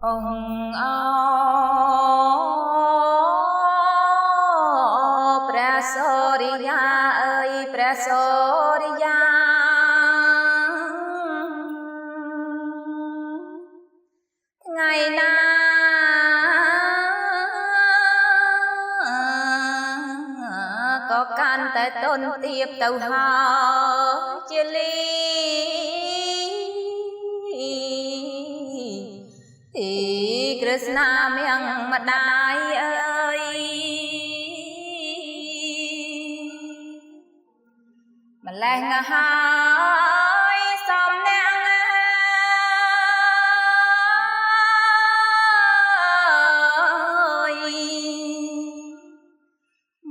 អង្គអោព្រះសូរិយាអើយព្រះសូរិយាថ្ងៃណាក៏កាន់តែទន់ទាបទៅហើយជាលីក្រស្នាមៀងម្ដាយអើយម្លេះងហើយសំណាង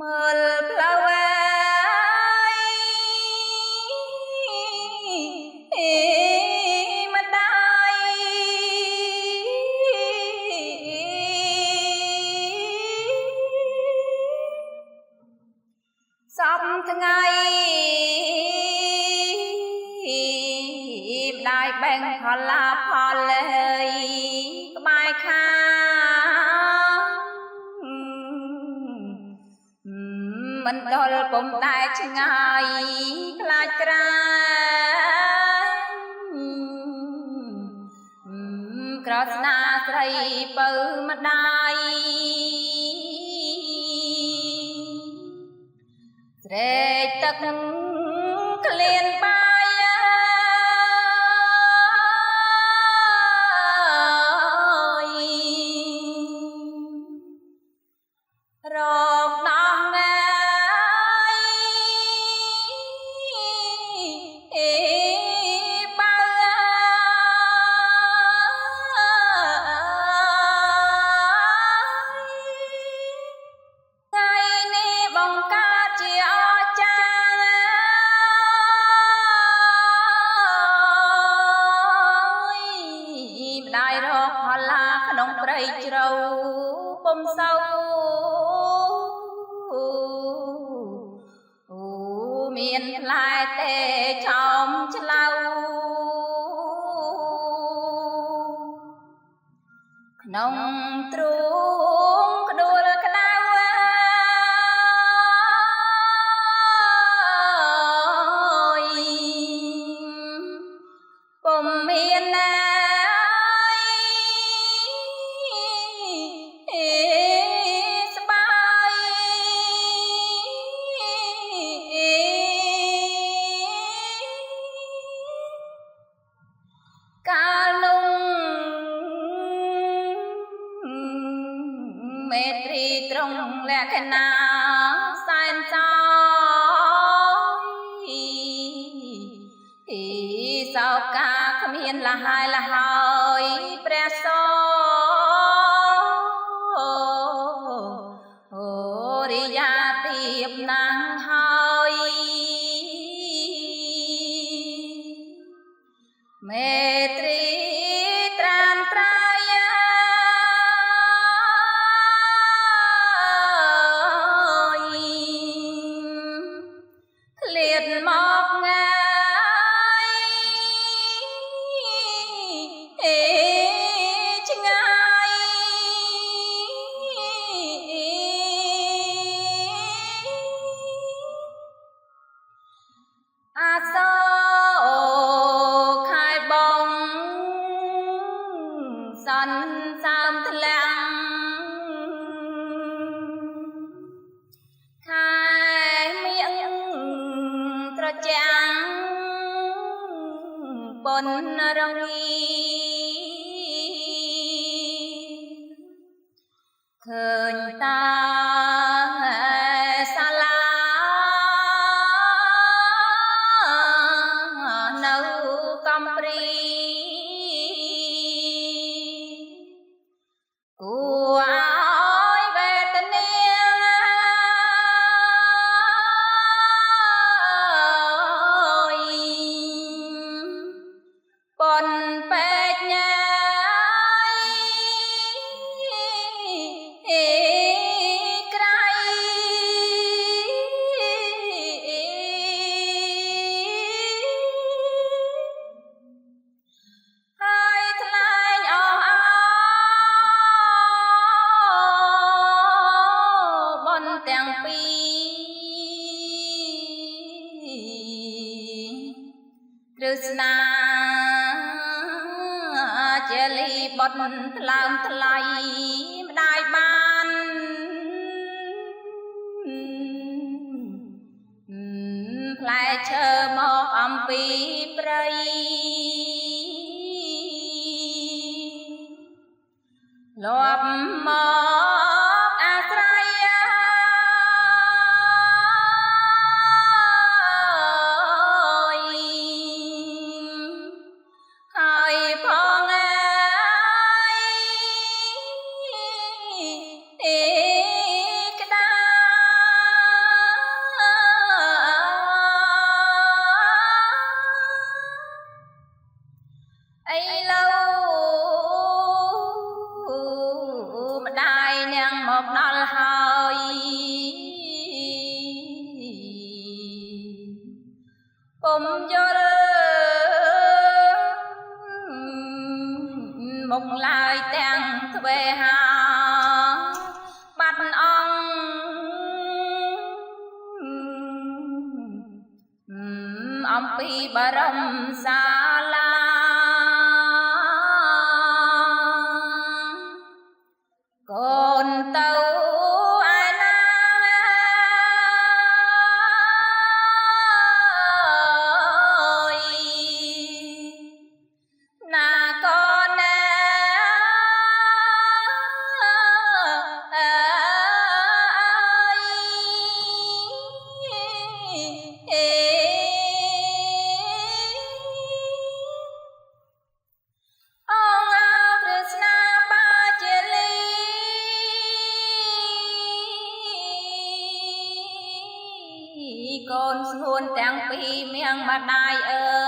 មើលផ្លូវម្ដាយសពថ្ងៃម្ដាយបេងផល្លាផលលេក្បែរខាងមិនដល់ពុំដែរឆ្ងាយខ្លាចក្រែក្រស្នាស្រីពៅម្ដាយស្រែកទឹកក្លៀនបាយរកដោះបើថ្ងៃនេះបង្កើតជាអស្ចារ្យម្ដាយរកផល្លាក្នុងព្រៃជ្រៅពុំសូវមានផ្លែទេឆោមឆ្លៅក្នុងទ្រូងក្ដួលក្ដៅពុំមានណាស្បាយកាលនោះមេត្រីត្រង់លក្ខណៈសែនសោយសោកាគ្មានលះហើយលះហើយព្រះសូរិយាទៀបណាស់ហើយមេត្រីត្រានត្រាយឃ្លាតមកងាយឆ្ងាយអាសូខែបងសន្សើមធ្លាំងខែមៀងត្រចាំងប៉ុនរងីឃើញតាសាលានៅកំព្រីគួរឲ្យវេទនាប៉ុនពេកញ៉ាយ ជាលីបុតថ្លើមថ្លៃម្ដាយបានផ្លែឈើមកអំពីព្រៃលាប់មកអាស្រ័យហើយផងក្តាអីឡូវម្ដាយនាងមកដល់ហើយពុំយល់មុខឡើយទាំងទ្វេហាបាត់អង្គអំពីបរមសាលាកូនទៅឯណាណាកូនណាកូនស្ងួនទាំងពីរមៀងម្ដាយអើ